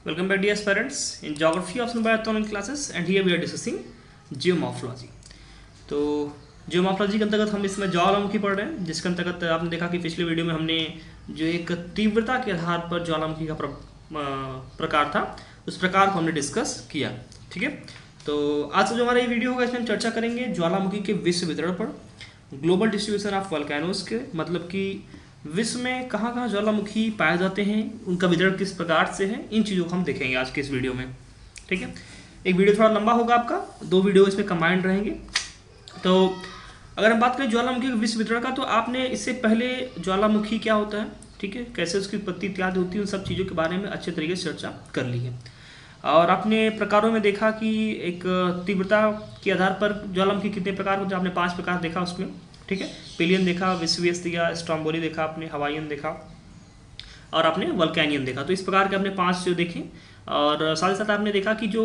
Welcome back dear aspirants in geography of Bioton classes and here we are discussing geomorphology। तो geomorphology के अंतर्गत हम इसमें ज्वालामुखी पढ़ रहे हैं, जिसके अंतर्गत आपने देखा कि पिछले वीडियो में हमने जो एक तीव्रता के आधार पर ज्वालामुखी का प्रकार था उस प्रकार को हमने डिस्कस किया। ठीक है, तो आज जो हमारा ये वीडियो होगा इसमें हम चर्चा करेंगे ज्वालामुखी के विश्व वितरण पर, ग्लोबल डिस्ट्रीब्यूशन ऑफ वोल्केनोज के, मतलब कि विश्व में कहाँ कहाँ ज्वालामुखी पाए जाते हैं, उनका वितरण किस प्रकार से है, इन चीज़ों को हम देखेंगे आज के इस वीडियो में। ठीक है, एक वीडियो थोड़ा लंबा होगा आपका, 2 वीडियो इसमें कंबाइंड रहेंगे। तो अगर हम बात करें ज्वालामुखी के विश्व वितरण का, तो आपने इससे पहले ज्वालामुखी क्या होता है, ठीक है, कैसे उसकी उत्पत्ति इत्यादि होती है, उन सब चीज़ों के बारे में अच्छे तरीके से चर्चा कर ली है। और आपने प्रकारों में देखा कि एक तीव्रता के आधार पर ज्वालामुखी कितने प्रकार होते हैं, आपने 5 प्रकार देखा उसमें। ठीक है, पिलियन देखा, विस्वियस दिया, स्ट्रोम्बोली देखा, आपने हवाईयन देखा और आपने वल्केनियन देखा। तो इस प्रकार के आपने 5 जो देखे, और साथ ही साथ आपने देखा कि जो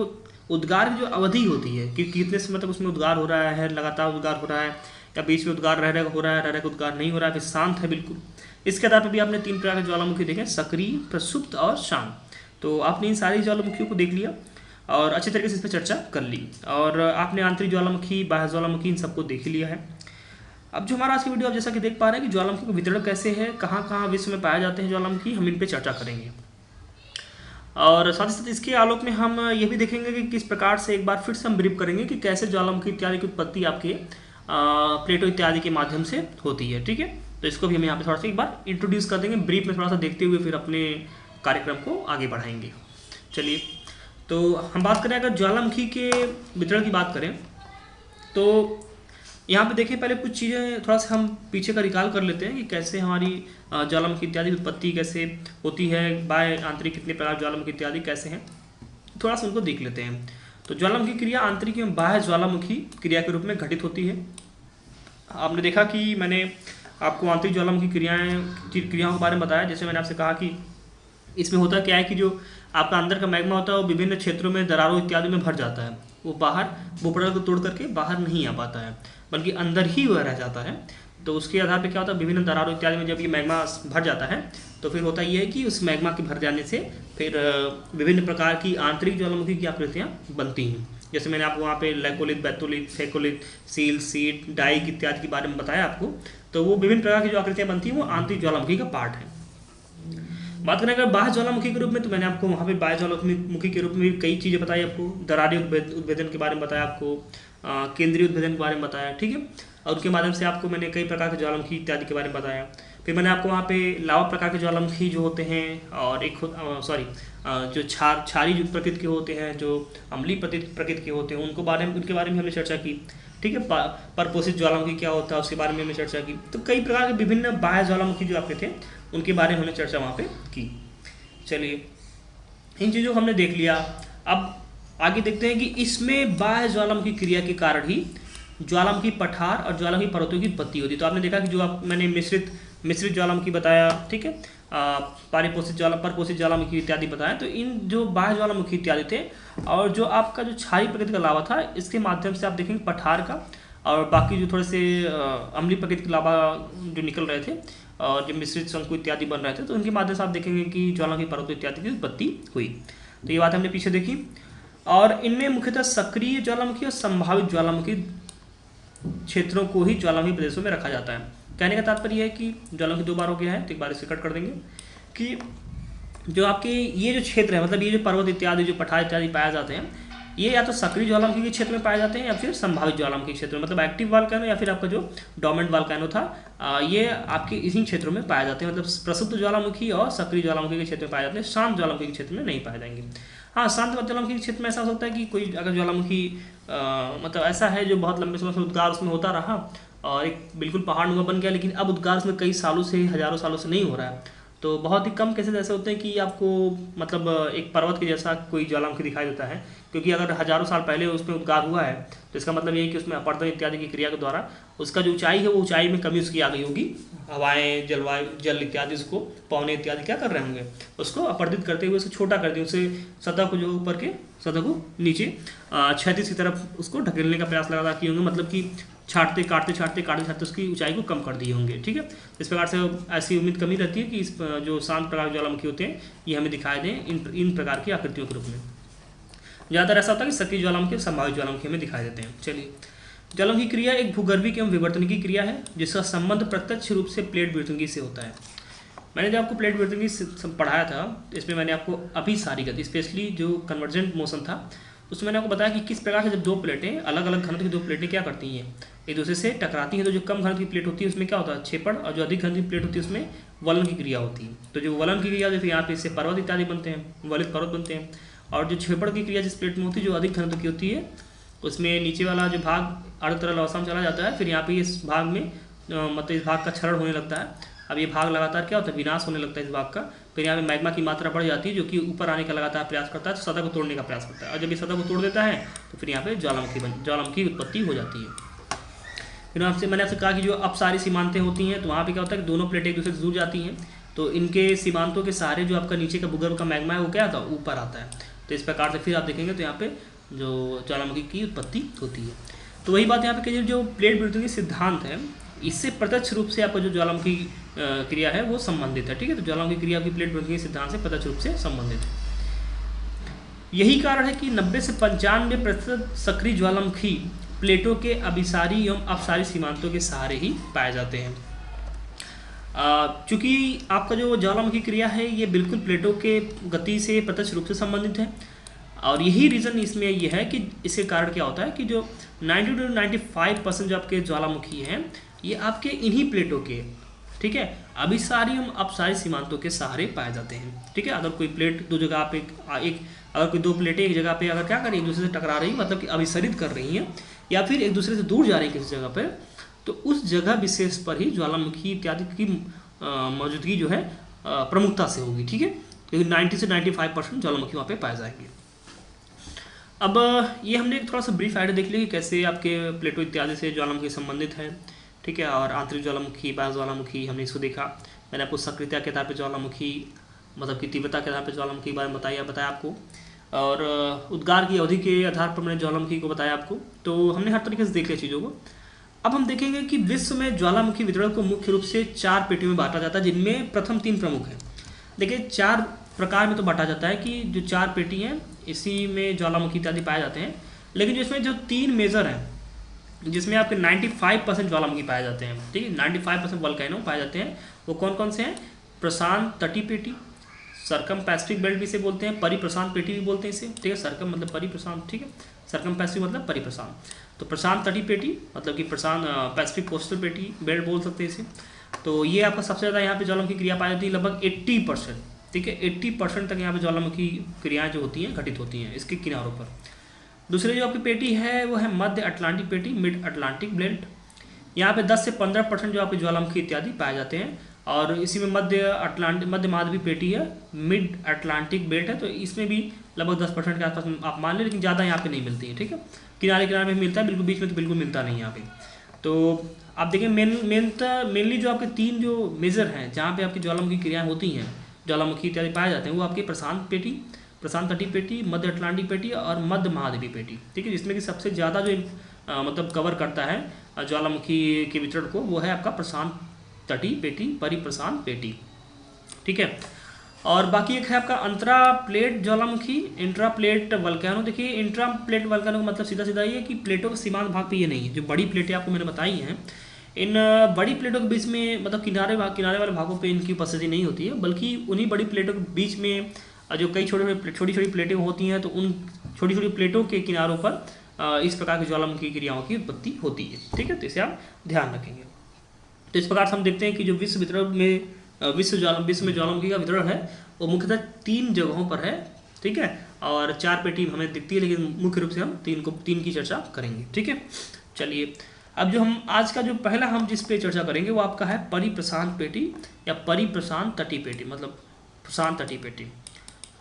उद्गार की जो अवधि होती है कि कितने समय तक उसमें उद्गार हो रहा है, लगातार उद्गार हो रहा है या बीच में उद्गार रह हो रहा है उद्गार नहीं हो रहा है, फिर शांत है बिल्कुल। इसके आधार पर भी आपने 3 प्रकार के ज्वालामुखी देखे, सक्रिय, प्रसुप्त और शांत। तो आपने इन सारी ज्वालामुखियों को देख लिया और अच्छे तरीके से इस पर चर्चा कर ली, और आपने आंतरिक ज्वालामुखी, बाह्य ज्वालामुखी, इन सबको देख लिया है। अब जो हमारा आज की वीडियो आप जैसा कि देख पा रहे हैं कि ज्वालामुखी का वितरण कैसे है, कहाँ कहाँ विश्व में पाए जाते हैं ज्वालामुखी, हम इन पर चर्चा करेंगे। और साथ ही साथ इसके आलोक में हम ये भी देखेंगे कि किस प्रकार से, एक बार फिर से हम ब्रीफ करेंगे कि कैसे ज्वालामुखी इत्यादि की उत्पत्ति आपके प्लेटो इत्यादि के माध्यम से होती है। ठीक है, तो इसको भी हम यहाँ पे थोड़ा सा एक बार इंट्रोड्यूस कर देंगे ब्रीफ में, थोड़ा सा देखते हुए फिर अपने कार्यक्रम को आगे बढ़ाएंगे। चलिए, तो हम बात करें, अगर ज्वालामुखी के वितरण की बात करें तो यहाँ पे देखिए, पहले कुछ चीज़ें थोड़ा सा हम पीछे का रिकॉल कर लेते हैं कि कैसे हमारी ज्वालामुखी इत्यादि की उत्पत्ति कैसे होती है, बाह्य आंतरिक कितने प्रकार ज्वालामुखी इत्यादि कैसे हैं, थोड़ा सा उनको देख लेते हैं। तो ज्वालामुखी क्रिया आंतरिक एवं बाह्य ज्वालामुखी क्रिया के रूप में घटित होती है। आपने देखा कि मैंने आपको आंतरिक ज्वालामुखी क्रियाओं के बारे में बताया। जैसे मैंने आपसे कहा कि इसमें होता क्या है कि जो आपका अंदर का मैग्मा होता है वो विभिन्न क्षेत्रों में दरारों इत्यादि में भर जाता है, वो बाहर भूपटल को तोड़ करके बाहर नहीं आ पाता है, बल्कि अंदर ही वह रह जाता है। तो उसके आधार पर क्या होता है, विभिन्न दरारों इत्यादि में जब ये मैग्मा भर जाता है तो फिर होता ये है कि उस मैग्मा के भर जाने से फिर विभिन्न प्रकार की आंतरिक ज्वालामुखी की आकृतियाँ बनती हैं। जैसे मैंने आपको वहाँ पे laccolith, batholith, phacolith, sill, sheet, dyke इत्यादि के बारे में बताया आपको। तो वो विभिन्न प्रकार की जो आकृतियाँ बनती हैं वो आंतरिक ज्वालामुखी का पार्ट है। बात करें अगर बाह्य ज्वालामुखी के रूप में, तो मैंने आपको वहाँ पे बाह्य ज्वालामुखी के रूप में भी कई चीज़ें बताई आपको, दरारी उद्भेदन के बारे में बताया आपको, केंद्रीय उद्भेदन के बारे में बताया। ठीक है, और उसके माध्यम से आपको मैंने कई प्रकार के ज्वालामुखी इत्यादि के बारे में बताया। फिर मैंने आपको वहाँ पे लावा प्रकार के ज्वालामुखी जो होते हैं, और एक जो क्षारी प्रकृति के होते हैं, जो अम्लीय प्रकृति के होते हैं, उनके बारे में हमने चर्चा की। ठीक है, परपोषित ज्वालामुखी क्या होता है उसके बारे में हमने चर्चा की। तो कई प्रकार के विभिन्न बाह्य ज्वालामुखी जो आपके थे उनके बारे में हमने चर्चा वहाँ पे की। चलिए, इन चीज़ों को हमने देख लिया। अब आगे देखते हैं कि इसमें बाह्य ज्वालामुखी क्रिया के कारण ही ज्वालामुखी पठार और ज्वालामुखी पर्वतों की उत्पत्ति होती है। तो आपने देखा कि जो मैंने मिश्रित ज्वालामुखी बताया, ठीक है, परपोषित ज्वालामुखी इत्यादि बताया। तो इन जो बाह्य ज्वालामुखी इत्यादि थे, और जो आपका जो क्षारीय प्रकृति का लावा था, इसके माध्यम से आप देखेंगे पठार का, और बाकी जो थोड़े से अम्लीय प्रकृति के लावा जो निकल रहे थे और जो मिश्रित शंकु इत्यादि बन रहे थे, तो उनके माध्यम से आप देखेंगे कि ज्वालामुखी पर्वतों इत्यादि की उत्पत्ति हुई। तो ये बात हमने पीछे देखी। और इनमें मुख्यतः सक्रिय ज्वालामुखी और संभावित ज्वालामुखी क्षेत्रों को ही ज्वालामुखी प्रदेशों में रखा जाता है। कहने का तात्पर्य है कि ज्वालामुखी 2 बार हो गया है, तो एक बार इसे कट कर देंगे कि जो आपके ये जो क्षेत्र है, मतलब ये जो पर्वत इत्यादि, जो पठार इत्यादि पाए जाते हैं, ये या तो सक्रिय ज्वालामुखी के क्षेत्र में पाए जाते हैं या फिर संभावित ज्वालामुखी क्षेत्र में, मतलब एक्टिव वोल्केनो या फिर आपका जो डोर्मेंट वोल्केनो था, ये आपके इसी क्षेत्रों में पाए जाते हैं। मतलब प्रसुप्त ज्वालामुखी और सक्रिय ज्वालामुखी के क्षेत्र में पाए जाते हैं, शांत ज्वालामुखी के क्षेत्र में नहीं पाए जाएंगे। हाँ, शांत ज्वालामुखी के क्षेत्र में ऐसा हो सकता है कि कोई अगर ज्वालामुखी मतलब ऐसा है जो बहुत लंबे समय से उद्गार उसमें होता रहा और एक बिल्कुल पहाड़ नुमा बन गया, लेकिन अब उद्गार उसमें कई सालों से, हजारों सालों से नहीं हो रहा है। तो बहुत ही कम केसेस ऐसे होते हैं कि आपको मतलब एक पर्वत के जैसा कोई ज्वालामुखी दिखाई देता है, क्योंकि अगर हजारों साल पहले उसमें उद्गार हुआ है तो इसका मतलब ये है कि उसमें अपरदन इत्यादि की क्रिया के द्वारा उसका जो ऊंचाई है वो ऊंचाई में कमी उसकी आ गई होगी। हवाएं, जल इत्यादि उसको, पवने इत्यादि क्या कर रहे होंगे, उसको अपरदित करते हुए उसको छोटा कर दिए, उससे सतह को, जो ऊपर के सतह को नीचे क्षैतिज की तरफ उसको ढकेलने का प्रयास लगातार किए होंगे, मतलब कि छाटते उसकी ऊंचाई को कम कर दिए होंगे। ठीक है, इस प्रकार से ऐसी उम्मीद कमी रहती है कि इस जो शांत प्रकार के ज्वालामुखी होते हैं ये हमें दिखाई दें इन प्रकार की आकृतियों के रूप में। ज़्यादातर ऐसा होता है कि सक्रिय ज्वालामुखी, संभावित ज्वालामुखी हमें दिखाई देते हैं। चलिए, ज्वालामुखी क्रिया एक भूगर्भीय एवं विवर्तनिकी क्रिया है जिसका संबंध प्रत्यक्ष रूप से प्लेट विवर्तनिकी से होता है। मैंने जब आपको प्लेट विवर्तनिकी पढ़ाया था इसमें मैंने आपको अभिसारी गति, स्पेशली जो कन्वर्जेंट मोशन था उसमें मैंने आपको बताया कि किस प्रकार से जब दो प्लेटें, अलग अलग घनत्व की दो प्लेटें क्या करती हैं, एक दूसरे से टकराती हैं, तो जो कम घनत्व की प्लेट होती है उसमें क्या होता है, क्षेपण, और जो अधिक घनत्व की प्लेट होती है उसमें वलन की क्रिया होती है। तो जो वलन की क्रिया जैसे यहाँ पे इससे पर्वत इत्यादि बनते हैं, वलित पर्वत बनते हैं, और जो क्षेपण की क्रिया जिस प्लेट में होती है जो अधिक घनत्व की होती है उसमें नीचे वाला जो भाग अर्ध तरल अवस्था में चला जाता है, फिर यहाँ पे इस भाग में मतलब इस भाग का क्षरण होने लगता है। अब ये भाग लगातार क्या होता है, विनाश होने लगता है इस भाग का। फिर यहाँ पे मैग्मा की मात्रा बढ़ जाती है जो कि ऊपर आने का लगातार प्रयास करता है, तो सतह को तोड़ने का प्रयास करता है, और जब ये सतह को तोड़ देता है तो फिर यहाँ पे ज्वालामुखी की उत्पत्ति हो जाती है। फिर मैंने आपसे कहा कि जो अपसारी सीमांतें होती हैं तो वहाँ पे क्या होता है कि दोनों प्लेटें एक दूसरे से जुड़ जाती हैं, तो इनके सीमांतों के सहारे जो आपका नीचे का भूगर्भ का मैग्मा है वो क्या आता है, ऊपर आता है। तो इस प्रकार से फिर आप देखेंगे तो यहाँ पे जो ज्वालामुखी की उत्पत्ति होती है। तो वही बात यहाँ पे जो प्लेट विवर्तनिकी सिद्धांत है इससे प्रत्यक्ष रूप से आपका जो ज्वालामुखी क्रिया है वो संबंधित है। ठीक है, तो ज्वालामुखी क्रिया की प्लेट विवर्तनिकी सिद्धांत से प्रत्यक्ष रूप से संबंधित है। यही कारण है कि 90 से 95% सक्रिय ज्वालामुखी प्लेटों के अभिसारी एवं अपसारी सीमांतों के सहारे ही पाए जाते हैं। चूँकि आपका जो ज्वालामुखी क्रिया है ये बिल्कुल प्लेटों के गति से प्रत्यक्ष रूप से संबंधित है, और यही रीज़न इसमें यह है कि इसके कारण क्या होता है कि जो 90 to 95% जो आपके ज्वालामुखी हैं ये आपके इन्हीं प्लेटों के, ठीक है, अभिसारी एवं अपसारी सीमांतों के सहारे पाए जाते हैं। ठीक है, अगर कोई प्लेट दो जगह पे अगर कोई दो प्लेटें एक जगह पे अगर क्या कर रही है, एक दूसरे से टकरा रही, मतलब कि अभिसरित कर रही हैं या फिर एक दूसरे से दूर जा रही है किसी जगह पर, तो उस जगह विशेष पर ही ज्वालामुखी इत्यादि की मौजूदगी जो है प्रमुखता से होगी। ठीक है, क्योंकि 90 से 95% ज्वालामुखी वहाँ पे पाए जाएंगे। अब ये हमने एक थोड़ा सा ब्रीफ आइडिया देख लिया कि कैसे आपके प्लेटों इत्यादि से ज्वालामुखी संबंधित है। ठीक है, और आंतरिक ज्वालामुखी, बाह्य ज्वालामुखी हमने इसको देखा। मैंने आपको सक्रियता के आधार पर ज्वालामुखी, मतलब कि तीव्रता के आधार पर ज्वालामुखी के बारे में बताया आपको, और उद्गार की अवधि के आधार पर मैंने ज्वालामुखी को बताया आपको। तो हमने हर तरीके से देख लिया चीज़ों को। अब हम देखेंगे कि विश्व में ज्वालामुखी वितरण को मुख्य रूप से 4 पेटियों में बांटा जाता है, जिनमें प्रथम 3 प्रमुख हैं। देखिए 4 प्रकार में तो बांटा जाता है कि जो 4 पेटी हैं इसी में ज्वालामुखी इत्यादि पाए जाते हैं, लेकिन जिसमें जो 3 मेजर हैं जिसमें आपके 95% ज्वालामुखी पाए जाते हैं। ठीक है, 95% वोल्केनो पाए जाते हैं। वो कौन कौन से हैं, प्रशांत तटीय पेटी, सरकम पैसिफिक बेल्ट भी इसे बोलते हैं, परिप्रशांत पेटी भी बोलते हैं इसे। ठीक है, सरकम मतलब परिप्रशांत, ठीक है, सरकम पैसिफिक मतलब परिप्रशांत। तो प्रशांत तटीय पेटी मतलब कि प्रशांत पैसिफिक कोस्टल पेटी बेल्ट बोल सकते हैं इसे। तो ये आपका सबसे ज़्यादा यहाँ पे ज्वालामुखी क्रिया पाई जाती है, लगभग 80%। ठीक है, 80% तक यहाँ पे ज्वालामुखी क्रियाएं जो होती हैं घटित होती हैं इसके किनारों पर। दूसरी जो आपकी पेटी है वो है मध्य अटलांटिक पेटी, मिड अटलांटिक बेल्ट। यहाँ पे 10 से 15% जो आपके ज्वालामुखी इत्यादि पाए जाते हैं, और इसी में मध्य महाद्वीपीय पेटी है, मिड अटलांटिक बेल्ट है, तो इसमें भी लगभग 10% के आसपास आप मान लें, लेकिन ज़्यादा यहाँ पे नहीं मिलती है। ठीक है, किनारे में मिलता है, बिल्कुल बीच में तो बिल्कुल मिलता नहीं यहाँ पे। तो आप देखें मेनली जो आपके 3 जो मेजर हैं जहाँ पे आपकी ज्वालामुखी क्रियाएँ होती हैं, ज्वालामुखी इत्यादि पाए जाते हैं, वो आपके प्रशांत पेटी, प्रशांत तटीय पेटी, मध्य अटलांटिक पेटी और मध्य महाद्वीपीय पेटी। ठीक है, जिसमें कि सबसे ज़्यादा जो मतलब कवर करता है ज्वालामुखी के वितरण को वो है आपका प्रशांत तटीय पेटी, परिप्रशांत पेटी। ठीक है, और बाकी एक है आपका अंतरा प्लेट ज्वालामुखी, इंट्रा प्लेट वल्केनो। देखिए इंट्रा प्लेट वल्केनो का मतलब सीधा सीधा ये कि प्लेटों के सीमांत भाग पे ये नहीं है। जो बड़ी प्लेटें आपको मैंने बताई हैं, इन बड़ी प्लेटों के बीच में मतलब किनारे वाले भागों पे इनकी उपस्थिति नहीं होती है, बल्कि उन्हीं बड़ी प्लेटों के बीच में जो कई छोटी छोटी प्लेटें होती हैं, तो उन छोटी छोटी प्लेटों के किनारों पर इस प्रकार की ज्वालामुखी क्रियाओं की उत्पत्ति होती है। ठीक है, तो इसे आप ध्यान रखेंगे। तो इस प्रकार से हम देखते हैं कि जो विश्व में ज्वालामुखी का वितरण है वो मुख्यतः 3 जगहों पर है। ठीक है, और 4 पेटी हमें दिखती है, लेकिन मुख्य रूप से हम 3 की चर्चा करेंगे। ठीक है, चलिए अब जो हम आज का जो पहला हम जिस पे चर्चा करेंगे वो आपका है परिप्रशांत पेटी या परिप्रशांत तटीय पेटी, मतलब प्रशांत तटीय पेटी।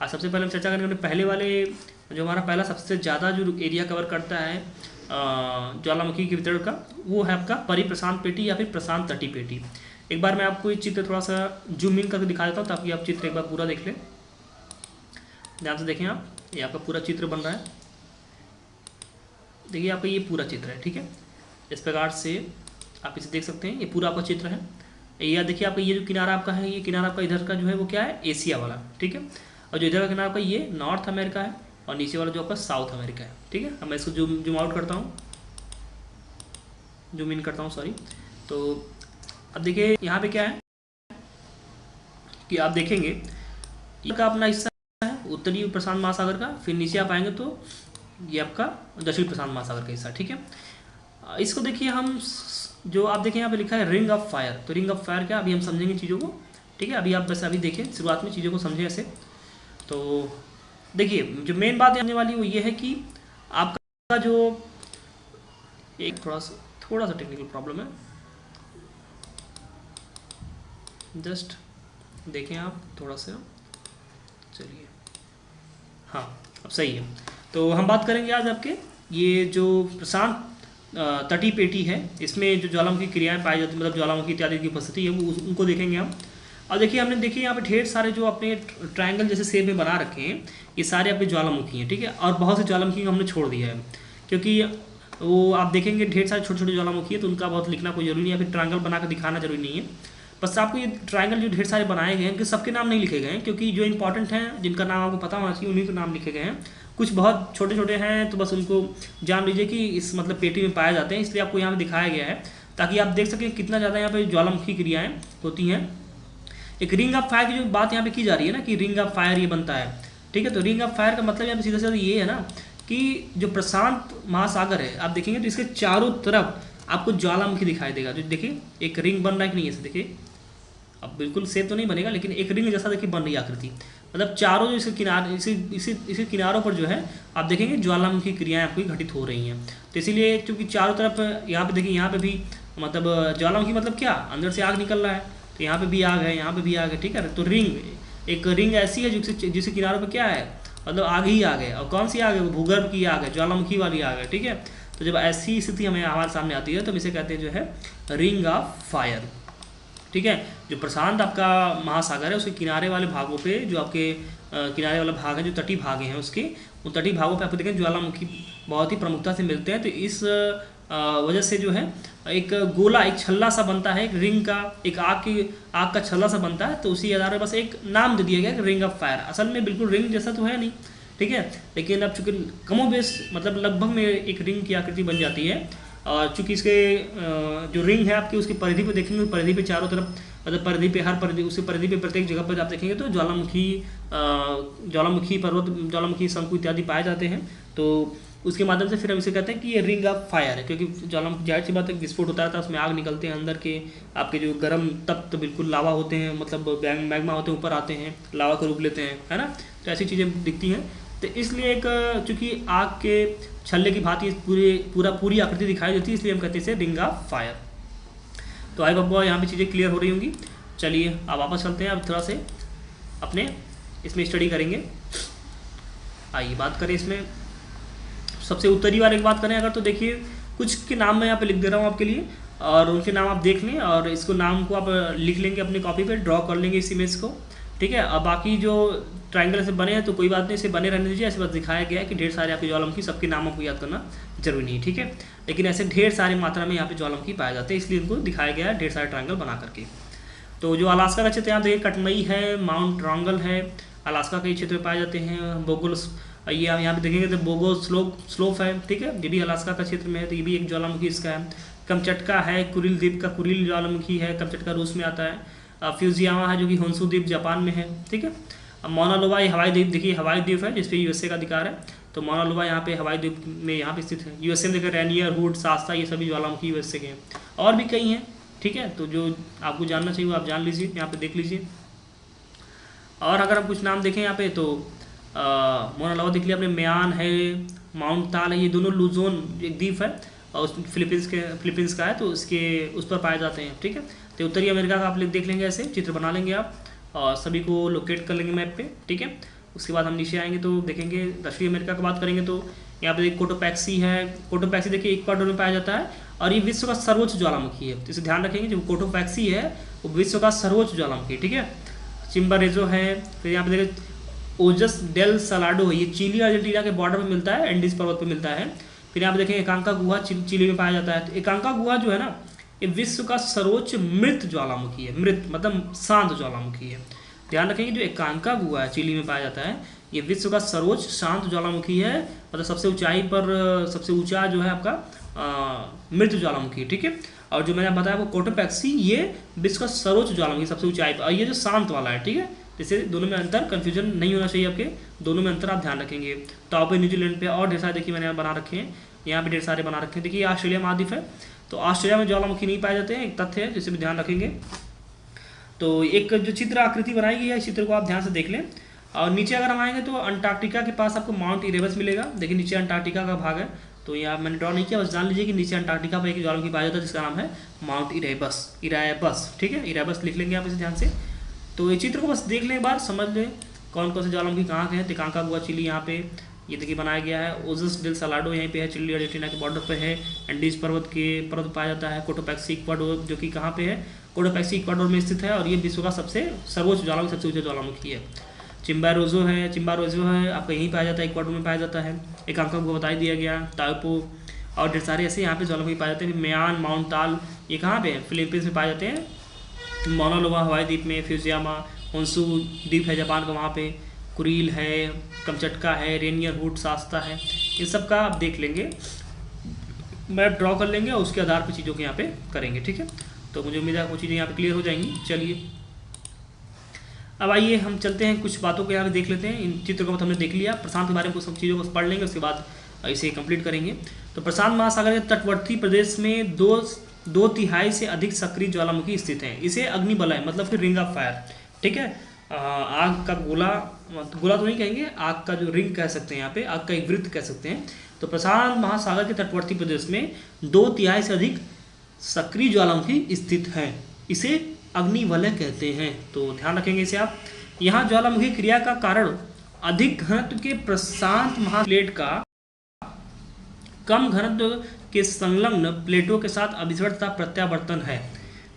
आज सबसे पहले हम चर्चा करेंगे पहले वाले, जो हमारा पहला सबसे ज़्यादा जो एरिया कवर करता है ज्वालामुखी के वितरण का, वो है आपका परिप्रशांत पेटी या फिर प्रशांत तटीय पेटी। एक बार मैं आपको ये चित्र थोड़ा सा जूम इन करके दिखा देता हूँ ताकि आप चित्र एक बार पूरा देख लें। ध्यान से देखें आप, ये आपका पूरा चित्र बन रहा है। देखिए आपका ये पूरा चित्र है। ठीक है, इस प्रकार से आप इसे देख सकते हैं। ये पूरा आपका चित्र है। यह देखिए आपका ये जो किनारा आपका है, ये किनारा आपका इधर का जो है वो क्या है, एशिया वाला, ठीक है। और जो इधर का किनारा आपका ये नॉर्थ अमेरिका है और नीचे वाला जो आपका साउथ अमेरिका है, ठीक है। अब मैं इसको जूम आउट करता हूँ, जूम इन करता हूँ, सॉरी। तो अब देखिए यहाँ पे क्या है कि आप देखेंगे ये का अपना हिस्सा है उत्तरी प्रशांत महासागर का, फिर नीचे आप आएंगे तो ये आपका दक्षिण प्रशांत महासागर का हिस्सा, ठीक है। इसको देखिए हम जो आप देखें यहाँ पे लिखा है रिंग ऑफ फायर, तो रिंग ऑफ फायर क्या, अभी हम समझेंगे चीज़ों को, ठीक है। अभी आप बस अभी देखें, शुरुआत में चीज़ों को समझें ऐसे। तो देखिए जो मेन बात आने वाली वो ये है कि आपका जो एक थोड़ा सा टेक्निकल प्रॉब्लम है, जस्ट देखें आप थोड़ा सा, चलिए हाँ अब सही है। तो हम बात करेंगे आज आपके ये जो प्रशांत तटीय पेटी है, इसमें जो ज्वालामुखी क्रियाएं पाई जाती, मतलब ज्वालामुखी इत्यादि की उपस्थिति है वो उनको देखेंगे हम। और देखिए हमने देखिए यहाँ पे ढेर सारे जो अपने ट्रायंगल जैसे शेप में बना रखे हैं, ये सारे आपके ज्वालामुखी हैं, ठीक है। और बहुत से ज्वालामुखी हमने छोड़ दिया है, क्योंकि वो आप देखेंगे ढेर सारे छोटे छोटे ज्वालामुखी है, तो उनका बहुत लिखना कोई जरूरी नहीं है, फिर ट्रायंगल बना कर दिखाना जरूरी नहीं है। बस आपको ये ट्रायंगल जो ढेर सारे बनाए गए हैं, उनके सबके नाम नहीं लिखे गए हैं, क्योंकि जो इंपॉर्टेंट हैं, जिनका नाम आपको पता होना चाहिए, उन्हीं के नाम लिखे गए हैं। कुछ बहुत छोटे छोटे हैं, तो बस उनको जान लीजिए कि इस मतलब पेटी में पाए जाते हैं, इसलिए आपको यहाँ पे दिखाया गया है, ताकि आप देख सकें कितना ज़्यादा यहाँ पे ज्वालामुखी क्रियाएं होती हैं। एक रिंग ऑफ फायर की जो बात यहाँ पे की जा रही है ना, कि रिंग ऑफ फायर ये बनता है, ठीक है। तो रिंग ऑफ फायर का मतलब यहाँ पे सीधा सीधा ये है ना कि जो प्रशांत महासागर है, आप देखेंगे तो इसके चारों तरफ आपको ज्वालामुखी दिखाई देगा। जो देखिए एक रिंग बन रहा है कि नहीं, ऐसे देखिए, अब बिल्कुल सेब तो नहीं बनेगा, लेकिन एक रिंग जैसा देखिए बन रही है आकृति, मतलब चारों जो इसके किनारे इसी किनारों पर जो है आप देखेंगे ज्वालामुखी क्रियाएं आपकी घटित हो रही हैं। तो इसीलिए क्योंकि चारों तरफ यहाँ पे देखिए, यहाँ पे भी मतलब ज्वालामुखी मतलब क्या, अंदर से आग निकल रहा है, तो यहाँ पे भी आग है, यहाँ पे भी आग है, ठीक है। तो रिंग एक रिंग ऐसी है जिसके किनारों पर क्या है, मतलब आग ही आग है। और कौन सी आग है, वो भूगर्भ की आग है, ज्वालामुखी वाली आग है, ठीक है। तो जब ऐसी स्थिति हमारे सामने आती है तो हम इसे कहते हैं जो है रिंग ऑफ फायर, ठीक है। जो प्रशांत आपका महासागर है उसके किनारे वाले भागों पे, जो आपके किनारे वाला भाग है, जो तटीय भाग हैं उसके, उन तटीय भागों पे आपको देखें ज्वालामुखी बहुत ही प्रमुखता से मिलते हैं। तो इस वजह से जो है एक गोला, एक छल्ला सा बनता है, एक रिंग का, एक आग का छल्ला सा बनता है। तो उसी आधार पर बस एक नाम दे दिया गया कि रिंग ऑफ फायर। असल में बिल्कुल रिंग जैसा तो है नहीं, ठीक है, लेकिन अब चूंकि कमोबेश मतलब लगभग में एक रिंग की आकृति बन जाती है। और चूंकि इसके जो रिंग है आपकी, उसकी परिधि पे देखेंगे, परिधि पे चारों तरफ, मतलब परिधि पे हर परिधि, उसकी परिधि पे प्रत्येक जगह पर आप देखेंगे तो ज्वालामुखी पर्वत, ज्वालामुखी शंकु इत्यादि पाए जाते हैं। तो उसके माध्यम से फिर हम इसे कहते हैं कि ये रिंग ऑफ फायर है, क्योंकि ज्वालामुखी जाहिर सी बात है, विस्फोट होता रहता है, उसमें आग निकलते हैं, अंदर के आपके जो गर्म तप्त बिल्कुल लावा होते हैं, मतलब मैग्मा होते हैं, ऊपर आते हैं, लावा का रूप लेते हैं, है ना। तो ऐसी चीज़ें दिखती हैं। तो इसलिए एक चूँकि आग के छल्ले की भांति पूरी आकृति दिखाई देती है, इसलिए हम कहते हैं इसे रिंग ऑफ फायर। तो आई बाबा यहाँ पे चीज़ें क्लियर हो रही होंगी। चलिए अब वापस चलते हैं, अब थोड़ा से अपने इसमें स्टडी करेंगे। आइए बात करें इसमें सबसे उत्तरी वाले की बात करें अगर, तो देखिए कुछ के नाम मैं यहाँ पे लिख दे रहा हूँ आपके लिए, और उनके नाम आप देख लें, और इसको नाम को आप लिख लेंगे अपनी कॉपी पे, ड्रॉ कर लेंगे इस इमेज को, ठीक है। अब बाकी जो ट्रायंगल से बने हैं तो कोई बात नहीं, इसे बने रहने दीजिए। ऐसे बस दिखाया गया है कि ढेर सारे आपके ज्वालामुखी, सबके नामों को याद करना जरूरी नहीं है, ठीक है। लेकिन ऐसे ढेर सारी मात्रा में यहाँ पे ज्वालामुखी पाए जाते हैं, इसलिए इनको दिखाया गया है ढेर सारे ट्रायंगल बना करके। तो जो अलास्का का क्षेत्र यहाँ देखिए, कटमई है, माउंट रॉन्गल है, अलास्का के क्षेत्र में पाए जाते हैं। बोगोल, ये यहाँ पे देखेंगे तो बोगो स्लोप है, ठीक है, ये भी अलास्का का क्षेत्र में है, तो ये भी एक ज्वालामुखी इसका है। कमचटका है, कुरिल द्वीप का कुरिल ज्वालामुखी है, कमचटका रूस में आता है। फ्यूजियामा है जो कि होन्शु द्वीप जापान में है, ठीक है। अब मौना लोबा ये हवाई द्वीप, देखिए हवाई द्वीप है जिसपे यूएसए का अधिकार है। तो मौना लोबा यहाँ पे हवाई द्वीप में यहाँ पे स्थित है। यूएसए में देखिए रैनियर, हुड, शास्ता, ये सभी ज्वालामुखी यूएसए के हैं, और भी कई हैं, ठीक है। तो जो आपको जानना चाहिए वो आप जान लीजिए, यहाँ पे देख लीजिए। और अगर हम कुछ नाम देखें यहाँ पे तो मौना लोबा देख लिया आपने, म्यान है, माउंट ताल है, ये दोनों लुजोन एक द्वीप है और उस फिलीपींस का है, तो उस पर पाए जाते हैं, ठीक है। तो उत्तरी अमेरिका का आप देख लेंगे, ऐसे चित्र बना लेंगे आप और सभी को लोकेट कर लेंगे मैप पे, ठीक है। उसके बाद हम नीचे आएंगे तो देखेंगे दक्षिणी अमेरिका की बात करेंगे तो यहाँ पे देखिए कोटोपैक्सी है। कोटोपैक्सी देखिए इक्वाडोर में पाया जाता है और ये विश्व का सर्वोच्च ज्वालामुखी है, तो इसे ध्यान रखेंगे। जो कोटोपैक्सी है वो विश्व का सर्वोच्च ज्वालामुखी, ठीक है। चिम्बारेजो है, फिर यहाँ पे देखिए ओजस डेल सलाडो है, ये चिली अर्जेंटीना के बॉर्डर पर मिलता है, एंडीज पर्वत पर मिलता है। फिर यहाँ पे देखें एकांका गुहा चिली में पाया जाता है। तो एकांका गुहा जो है ना, ये विश्व का सर्वोच्च मृत ज्वालामुखी है। मृत मतलब शांत ज्वालामुखी है। ध्यान रखेंगे, जो एकांका गुहा है चिली में पाया जाता है, ये विश्व का सर्वोच्च शांत ज्वालामुखी है, मतलब सबसे ऊंचाई पर सबसे ऊंचा जो है आपका मृत ज्वालामुखी, ठीक है। और जो मैंने बताया वो कोटोपैक्सी, ये विश्व का सर्वोच्च ज्वालामुखी सबसे ऊंचाई पर, और ये जो शांत वाला है, ठीक है। जैसे दोनों में अंतर, कन्फ्यूजन नहीं होना चाहिए आपके, दोनों में अंतर आप ध्यान रखेंगे। तो पे न्यूजीलैंड पे और ढेर सारे देखिए मैंने बना रखे हैं, यहाँ पे ढेर सारे बना रखे हैं। देखिए ऑस्ट्रेलिया महाद्वीप है, तो ऑस्ट्रेलिया में ज्वालामुखी नहीं पाए जाते हैं, एक तथ्य है जिसे भी ध्यान रखेंगे। तो एक जो चित्र आकृति बनाई गई है, इस चित्र को आप ध्यान से देख लें। और नीचे अगर हम आएंगे तो अंटार्कटिका के पास आपको माउंट इरेबस मिलेगा। देखिए नीचे अंटार्कटिका का भाग है, तो यहाँ मैंने ड्रॉ नहीं किया, बस जान लीजिए कि नीचे अंटार्कटिका पर एक ज्वालामुखी पाया जाता है जिसका नाम है माउंट इरेबस। इरायबस, ठीक है, इरायबस लिख लेंगे आप इसे ध्यान से। तो ये चित्र को बस देख लें एक बार, समझ लें कौन कौन से ज्वालामुखी कहाँ के हैं। एकांका गुहा चिली यहाँ पे ये देखिए बनाया गया है। ओजस डेल सलाडो यहीं पे है, चिली अर्जेंटीना के बॉर्डर पे है। एंडीज पर्वत पाया जाता है। कोटोपैक्सी इक्वाडोर जो कि कहाँ पे है, कोटोपैक्सी इक्वाडोर में स्थित है, और ये विश्व का सबसे सर्वोच्च ज्वालामुखी, सबसे ऊंचा ज्वालामुखी है। चिम्बारोजो है आपका यहीं पाया जाता है, इक्वाडोर में पाया जाता है। एकांका गुहा बता दिया गया। टाइपो और ढेर सारे ऐसे यहाँ पे ज्वालामुखी पाए जाते हैं। म्यान, माउंट ताल ये कहाँ पे है, फिलीपींस में पाए जाते हैं। मौना लोआ हवाई द्वीप में, फ्यूजियामा होन्शु द्वीप है जापान का, वहाँ पे कुरील है, कमचटका है, रेनियर हुड, शास्ता है। इन सब का आप देख लेंगे, मैप ड्रॉ कर लेंगे और उसके आधार पर चीज़ों के यहाँ पे करेंगे, ठीक है। तो मुझे उम्मीद है वो चीज़ें यहाँ पे क्लियर हो जाएंगी। चलिए अब आइए हम चलते हैं, कुछ बातों को यहाँ पे देख लेते हैं। इन चित्र को हमने देख लिया, प्रशांत के बारे में कुछ सब चीज़ों को पढ़ लेंगे, उसके बाद इसे कंप्लीट करेंगे। तो प्रशांत महासागर के तटवर्ती प्रदेश में दो तिहाई से अधिक सक्रिय ज्वालामुखी स्थित हैं। इसे अग्निवलय मतलब फिर रिंग ऑफ फायर, ठीक है, आग का गोला तो नहीं कहेंगे, आग का जो रिंग कह सकते हैं, यहाँ पे आग का एक वृत्त कह सकते हैं। तो प्रशांत महासागर के तटवर्ती प्रदेश में 2/3 से अधिक सक्रिय ज्वालामुखी स्थित हैं, इसे अग्निवलय कहते हैं। तो ध्यान रखेंगे इसे आप। यहाँ ज्वालामुखी क्रिया का कारण अधिक घनत्व के प्रशांत महाप्लेट का कम घनत्व के संलग्न प्लेटों के साथ अभिसरण तथा प्रत्यावर्तन है।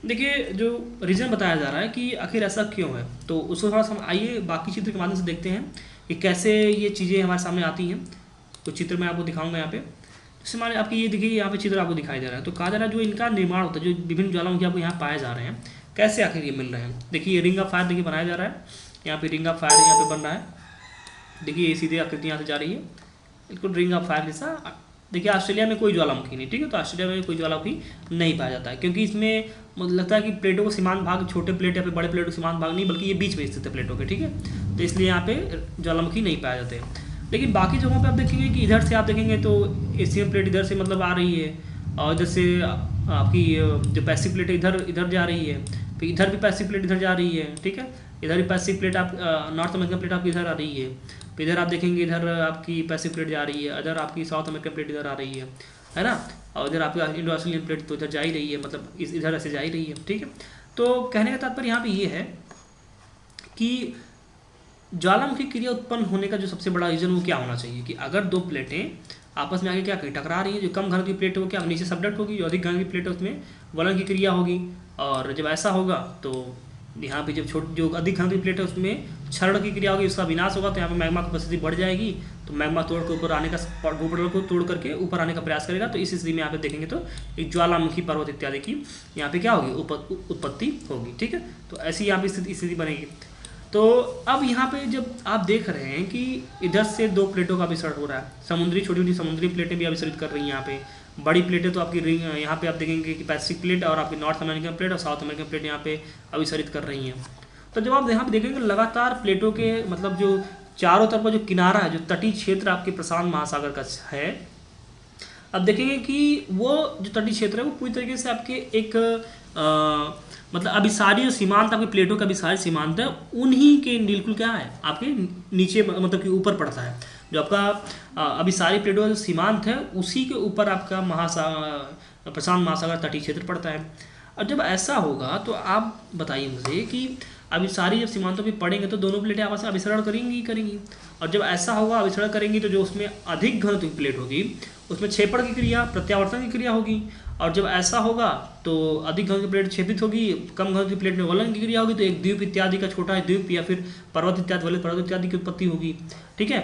देखिए जो रीजन बताया जा रहा है कि आखिर ऐसा क्यों है, तो उसको थोड़ा सा हम आइए बाकी चित्र के माध्यम से देखते हैं कि कैसे ये चीज़ें हमारे सामने आती हैं। तो चित्र मैं आपको दिखाऊंगा यहाँ पे। जैसे हमारे आपकी ये देखिए यहाँ पे चित्र आपको दिखाई दे रहा है। तो कहा जा रहा है जो इनका निर्माण होता है, जो विभिन्न ज्वालामुखी आपको यहाँ पाए जा रहे हैं, कैसे आखिर ये मिल रहे हैं। देखिए ये रिंग ऑफ फायर देखिए बनाया जा रहा है, यहाँ पे रिंग ऑफ फायर यहाँ पे बन रहा है। देखिए ये सीधे आकृति यहाँ से जा रही है, बिल्कुल रिंग ऑफ फायर जैसा। देखिए ऑस्ट्रेलिया में कोई ज्वालामुखी नहीं, ठीक है, तो ऑस्ट्रेलिया में कोई ज्वालामुखी नहीं पाया जाता है, क्योंकि इसमें मुझे लगता है कि प्लेटों को सीमांत भाग, छोटे प्लेट या फिर बड़े प्लेटों को सीमांत भाग नहीं, बल्कि ये बीच में स्थित है प्लेटों के, ठीक है। तो इसलिए यहाँ पे ज्वालामुखी नहीं पाए जाते। लेकिन बाकी जगहों पे आप देखेंगे कि इधर से आप देखेंगे तो एशियन प्लेट इधर से मतलब आ रही है, और इधर से आपकी जो पैसिफिक प्लेट है इधर जा रही है, फिर इधर भी पैसिफिक प्लेट इधर जा रही है, ठीक है। इधर भी पैसिफिक प्लेट आप नॉर्थ अमेरिकन प्लेट आपकी इधर आ रही है, फिर इधर आप देखेंगे इधर आपकी पैसिफिक प्लेट जा रही है, इधर आपकी साउथ अमेरिकन प्लेट इधर आ रही है ना, और इधर आपकी इंडो ऑस्ट्रेलियन प्लेट तो इधर जा ही रही है, मतलब इधर ऐसे जा ही रही है, ठीक है। तो कहने का तात्पर्य यहाँ पे ये है कि ज्वालामुखी क्रिया उत्पन्न होने का जो सबसे बड़ा रीजन वो क्या होना चाहिए कि अगर दो प्लेटें आपस में आगे क्या करें, टकरा रही है, जो कम घनत्व की प्लेट हो क्या नीचे सबडक्ट होगी, जो अधिक घनत्व की प्लेट है उसमें गलन की क्रिया होगी। और जब ऐसा होगा तो यहाँ पे जब जो अधिक घनत्व की प्लेट है उसमें क्षरण की क्रिया होगी, उसका विनाश होगा, तो यहाँ पे मैग्मा की उपस्थिति बढ़ जाएगी, तो मैग्मा तोड़ के ऊपर आने का, भूपटल को तोड़ करके ऊपर आने का प्रयास करेगा। तो इस स्थिति में यहाँ पे देखेंगे तो एक ज्वालामुखी पर्वत इत्यादि की यहाँ पे क्या होगी, उत्पत्ति होगी, ठीक है। तो ऐसी यहाँ पे स्थिति बनेगी। तो अब यहाँ पे जब आप देख रहे हैं कि इधर से दो प्लेटों का अभिसरण हो रहा है, समुद्री छोटी छोटी समुद्री प्लेटें भी अभिसरित कर रही हैं यहाँ पे, बड़ी प्लेटें तो आपकी रिंग यहाँ पे आप देखेंगे कि पैसिफिक प्लेट और आपकी नॉर्थ अमेरिकन प्लेट और साउथ अमेरिकन प्लेट यहाँ पे अभिसरित कर रही हैं। तो जब आप यहाँ पे देखेंगे लगातार प्लेटों के मतलब जो चारों तरफ का जो किनारा है, जो तटीय क्षेत्र आपके प्रशांत महासागर का है, अब देखेंगे कि वो जो तटीय क्षेत्र है वो पूरी तरीके से आपके एक मतलब अभिसारी सीमांत आपके प्लेटों का अभिसारी सीमांत है, उन्हीं के बिल्कुल क्या है आपके नीचे मतलब कि ऊपर पड़ता है। जो आपका अभिसारी प्लेटों का जो सीमांत है उसी के ऊपर आपका प्रशांत महासागर तटीय क्षेत्र पड़ता है। और जब ऐसा होगा तो आप बताइए मुझे कि अभिसारी जब सीमांतों पे पड़ेंगे तो दोनों प्लेटें आपस में अभिसरण करेंगी ही करेंगी। और जब ऐसा होगा अभिसरण करेंगी तो जो उसमें अधिक घनत्व की प्लेट होगी उसमें छेपड़ की क्रिया, प्रत्यावर्तन की क्रिया होगी। और जब ऐसा होगा तो अधिक घनत्व की प्लेट छेदित होगी, कम घनत्व की प्लेट में गलन की क्रिया होगी, तो एक द्वीप इत्यादि का छोटा द्वीप या फिर पर्वत इत्यादि वाले पर्वत इत्यादि की उत्पत्ति होगी, ठीक है।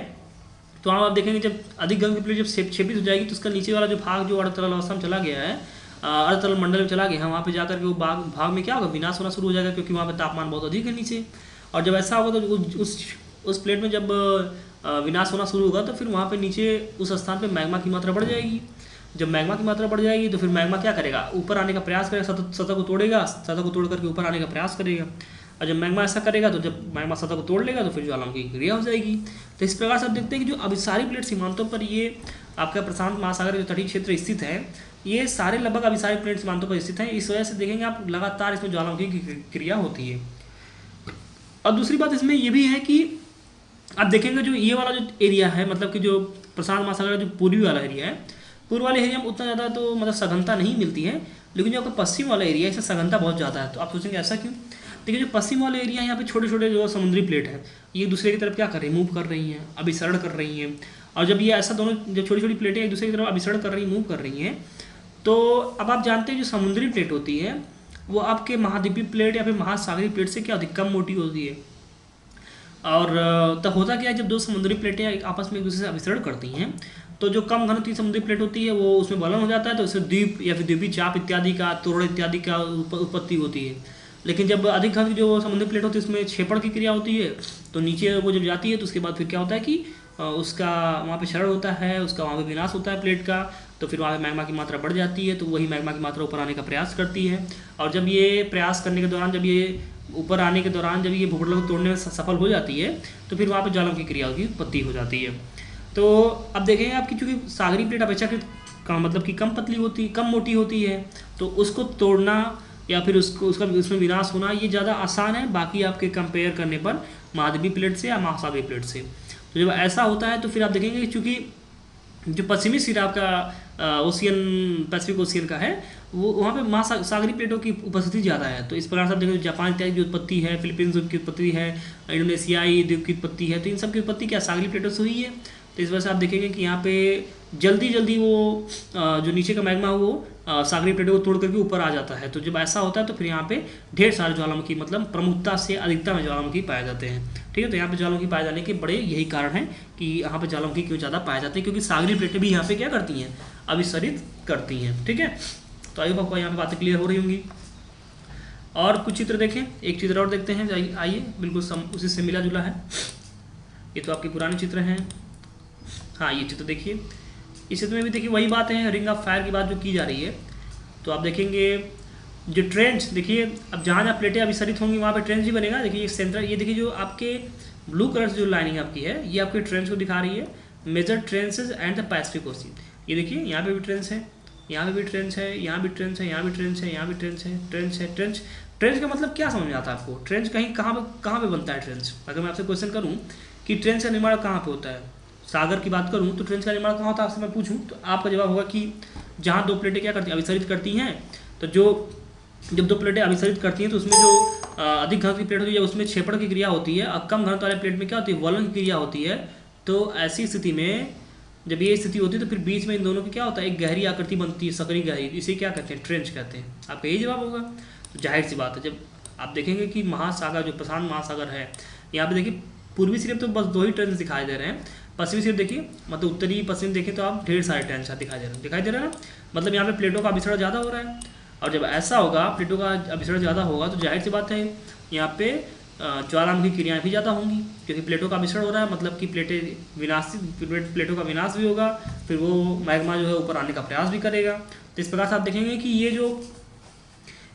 तो वहाँ आप देखेंगे जब अधिक घन की प्लेट जब क्षेपित हो जाएगी तो उसका नीचे वाला जो भाग जो अर्धतल अवस्था में चला गया है, अर्धतल मंडल में चला गया है, वहाँ पे जाकर के वो भाग में क्या होगा, विनाश होना शुरू हो जाएगा, क्योंकि वहाँ पे तापमान बहुत अधिक है नीचे। और जब ऐसा होगा तो उस प्लेट में जब विनाश होना शुरू होगा तो फिर वहाँ पे नीचे उस स्थान पे मैग्मा की मात्रा बढ़ जाएगी। जब मैग्मा की मात्रा बढ़ जाएगी तो फिर मैग्मा क्या करेगा, ऊपर आने का प्रयास करेगा, सतह को तोड़ेगा, सतह को तोड़ करके ऊपर आने का प्रयास करेगा। और जब मैग्मा ऐसा करेगा तो जब मैग्मा सतह को तोड़ लेगा तो फिर ज्वालामुखी की क्रिया हो जाएगी। तो इस प्रकार से आप देखते हैं कि जो अभिसारी प्लेट सीमांतों पर ये आपका प्रशांत महासागर जो तटीय क्षेत्र स्थित है, ये सारे लगभग अभिसारी प्लेट सीमांतों पर स्थित हैं। इस वजह से देखेंगे आप लगातार इसमें ज्वालामुखी की क्रिया होती है। और दूसरी बात इसमें ये भी है कि आप देखेंगे जो ये वाला जो एरिया है, मतलब कि जो प्रशांत महासागर का जो पूर्वी वाला एरिया है, पूर्व वाले एरिया में उतना ज़्यादा तो मतलब सघनता नहीं मिलती है, लेकिन जो आपका पश्चिम वाला एरिया है इसमें सघनता बहुत ज़्यादा है। तो आप सोचेंगे ऐसा क्यों? देखिए जो पश्चिम वाले एरिया है यहाँ पे छोटे छोटे जो समुद्री प्लेट है ये एक दूसरे की तरफ क्या कर रही है, मूव कर रही हैं, अभिसरण कर रही हैं। और जब ये ऐसा दोनों जो छोटी छोटी प्लेटें एक दूसरे की तरफ अभिसरण कर रही, मूव कर रही हैं, तो अब आप जानते हैं जो समुद्री प्लेट होती है वो आपके महाद्वीपीय प्लेट या फिर महासागरीय प्लेट से क्या होती है, कम मोटी होती है। और तब होता क्या है, जब दो समुद्री प्लेटें आपस में एक दूसरे से अभिसरण करती हैं तो जो कम घनत्व समुद्री प्लेट होती है वो उसमें बलन हो जाता है, तो उससे द्वीप या फिर द्वीपीय चाप इत्यादि का, तोरण इत्यादि का उत्पत्ति होती है। लेकिन जब अधिक घन की जो समुद्री प्लेट होती है उसमें छेपड़ की क्रिया होती है, तो नीचे वो जब जाती है तो उसके बाद फिर क्या होता है कि उसका वहाँ पे क्षरण होता है, उसका वहाँ पे विनाश होता है प्लेट का, तो फिर वहाँ पे मैग्मा की मात्रा बढ़ जाती है, तो वही मैग्मा की मात्रा ऊपर आने का प्रयास करती है। और जब ये प्रयास करने के दौरान, जब ये ऊपर आने के दौरान जब ये भूखंड को तोड़ने में सफल हो जाती है तो फिर वहाँ पे ज्वालामुखी क्रिया की उत्पत्ति हो जाती है। तो अब देखेंगे आपकी चूँकि सागरीय प्लेट अपेक्षाकृत मतलब कि कम पतली होती, कम मोटी होती है, तो उसको तोड़ना या फिर उसका उसमें विनाश होना ये ज़्यादा आसान है बाकी आपके कंपेयर करने पर महाद्वीपीय प्लेट से या महासागरीय प्लेट से। तो जब ऐसा होता है तो फिर आप देखेंगे चूँकि जो पश्चिमी सिरा आपका ओशियन, पैसिफिक ओशियन का है, वो वहाँ पे महासागरीय प्लेटों की उपस्थिति ज़्यादा है। तो इस प्रकार से आप देखेंगे जापान इत्यादि की उत्पत्ति है, फिलीपींस द्वीप की उत्पत्ति है, इंडोनेशियाई द्वीप की उत्पत्ति है, तो इन सब की उत्पत्ति क्या सागरीय प्लेटों से हुई है। तो इस वजह से आप देखेंगे कि यहाँ पे जल्दी वो जो नीचे का मैग्मा वो सागरीय प्लेटों को तोड़ करके ऊपर आ जाता है। तो जब ऐसा होता है तो फिर यहाँ पे ढेर सारे ज्वालामुखी, मतलब प्रमुखता से अधिकता में ज्वालामुखी पाए जाते हैं। ठीक है, तो यहाँ पे ज्वालामुखी पाए जाने के बड़े यही कारण है कि यहाँ पे ज्वालामुखी क्यों ज़्यादा पाए जाते हैं, क्योंकि सागरीय प्लेटें भी यहाँ पे क्या करती हैं, अभिसरित करती हैं। ठीक है, तो आई होप आपको यहाँ पे बातें क्लियर हो रही होंगी। और कुछ चित्र देखें, एक चित्र और देखते हैं, आइए, बिल्कुल उसी से मिला जुला है। ये तो आपके पुराने चित्र हैं। हाँ, ये चित्र देखिए, इस चित्र में भी देखिए वही बात है, रिंग ऑफ फायर की बात जो की जा रही है। तो आप देखेंगे जो ट्रेंच, देखिए अब जहाँ जहाँ प्लेटें अभिसरित होंगी वहाँ पे ट्रेंच भी बनेगा। देखिए सेंट्रल, ये देखिए जो आपके ब्लू कलर से जो लाइनिंग आपकी है ये आपके ट्रेंच को दिखा रही है, major trenches and the Pacific Ocean. ये देखिए यहाँ पे भी ट्रेंच है, यहाँ पे भी ट्रेंच है, यहाँ भी ट्रेंच है, यहाँ भी ट्रेंच है, यहाँ भी ट्रेंच है, ट्रेंच है, ट्रेंच। ट्रेंच का मतलब क्या समझ में आता है आपको? ट्रेंच कहीं कहाँ पे बनता है ट्रेंच? अगर मैं आपसे क्वेश्चन करूँ कि ट्रेंच का निर्माण कहाँ पे होता है, सागर की बात करूँ तो ट्रेंच का निर्माण कहाँ होता है, आपसे मैं पूछूँ तो आपका जवाब होगा कि जहाँ दो प्लेटें क्या करती हैं, अभिसरित करती हैं। तो जब दो प्लेटें अभिसरित करती हैं तो उसमें जो अधिक घन की प्लेट होती है उसमें छेपड़ की क्रिया होती है, और कम घनत्व वाले प्लेट में क्या होती है, वलन की क्रिया होती है। तो ऐसी स्थिति में जब ये स्थिति होती है तो फिर बीच में इन दोनों की क्या होता है, एक गहरी आकृति बनती है, सकरी गहरी, इसे क्या कहते हैं, ट्रेंच कहते हैं। आपका यही जवाब होगा। तो जाहिर सी बात है, जब आप देखेंगे कि महासागर जो प्रशांत महासागर है, यहाँ पे देखिए पूर्वी सिर्फ तो बस दो ही ट्रेंच दिखाई दे रहे हैं, पश्चिमी सिर्फ देखिए, मतलब उत्तरी पश्चिम देखें तो आप ढेर सारे ट्रेंच दिखाई दे रहे हैं ना। मतलब यहाँ पे प्लेटों का अभिसरण ज़्यादा हो रहा है, और जब ऐसा होगा, प्लेटों का अभिसरण ज़्यादा होगा तो जाहिर सी बात है यहाँ पे ज्वालामुखी क्रियाएँ भी ज़्यादा होंगी, क्योंकि प्लेटों का अभिसरण हो रहा है, मतलब कि प्लेटों का विनाश भी होगा, फिर वो मैग्मा जो है ऊपर आने का प्रयास भी करेगा। तो इस प्रकार से आप देखेंगे कि ये जो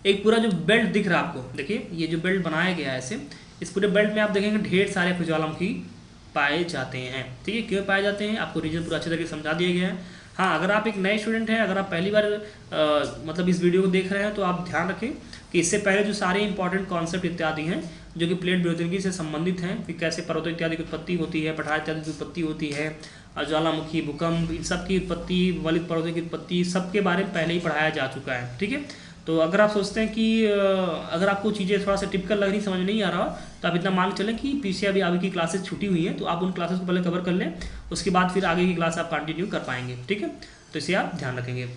एक पूरा जो बेल्ट दिख रहा है आपको, देखिए ये जो बेल्ट बनाया गया है ऐसे, इस पूरे बेल्ट में आप देखेंगे ढेर सारे ज्वालामुखी पाए जाते हैं। ठीक है, क्यों पाए जाते हैं आपको रीजन पूरा अच्छे तरीके से समझा दिया गया है। हाँ, अगर आप एक नए स्टूडेंट हैं, अगर आप पहली बार मतलब इस वीडियो को देख रहे हैं तो आप ध्यान रखें कि इससे पहले जो सारे इंपॉर्टेंट कॉन्सेप्ट इत्यादि हैं जो कि प्लेट विद्युतनिकी से संबंधित हैं, कि कैसे पर्वतों इत्यादि की उत्पत्ति होती है, पठार इत्यादि की उत्पत्ति होती है, ज्वालामुखी, भूकंप, इन सब की उत्पत्ति, वलित पर्वतों की उत्पत्ति, सबके बारे में पहले ही पढ़ाया जा चुका है। ठीक है, तो अगर आप सोचते हैं कि अगर आपको चीज़ें थोड़ा सा टिपिकल लग रही, समझ नहीं आ रहा, तो आप इतना मान के चलें कि पीछे अभी आगे की क्लासेस छुटी हुई हैं, तो आप उन क्लासेस को पहले कवर कर लें, उसके बाद फिर आगे की क्लास आप कंटिन्यू कर पाएंगे। ठीक है, तो इसे आप ध्यान रखेंगे।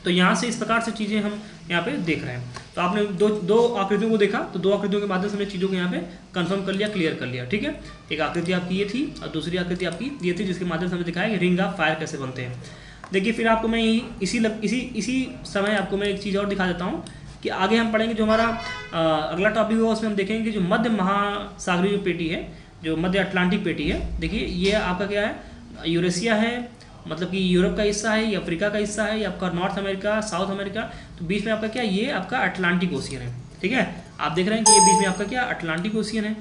तो यहाँ से इस प्रकार से चीज़ें हम यहाँ पे देख रहे हैं। तो आपने दो आकृतियों को देखा, तो दो आकृतियों के माध्यम से हमने चीज़ों को यहाँ पे कंफर्म कर लिया, क्लियर कर लिया, ठीक है। एक आकृति आपकी ये थी और दूसरी आकृति आपकी ये थी, जिसके माध्यम से हमें दिखाया कि रिंग ऑफ फायर कैसे बनते हैं। देखिए फिर आपको मैं इसी समय आपको मैं एक चीज़ और दिखा देता हूँ कि आगे हम पढ़ेंगे। जो हमारा अगला टॉपिक होगा उसमें हम देखेंगे कि जो मध्य महासागरीय जो पेटी है, जो मध्य अटलांटिक पेटी है, देखिए ये आपका क्या है, यूरेशिया है, मतलब कि यूरोप का हिस्सा है, या अफ्रीका का हिस्सा है, या आपका नॉर्थ अमेरिका, साउथ अमेरिका, तो बीच में आपका क्या, ये आपका अटलांटिक ओशियन है, ठीक है। आप देख रहे हैं कि ये बीच में आपका क्या अटलांटिक ओशियन है।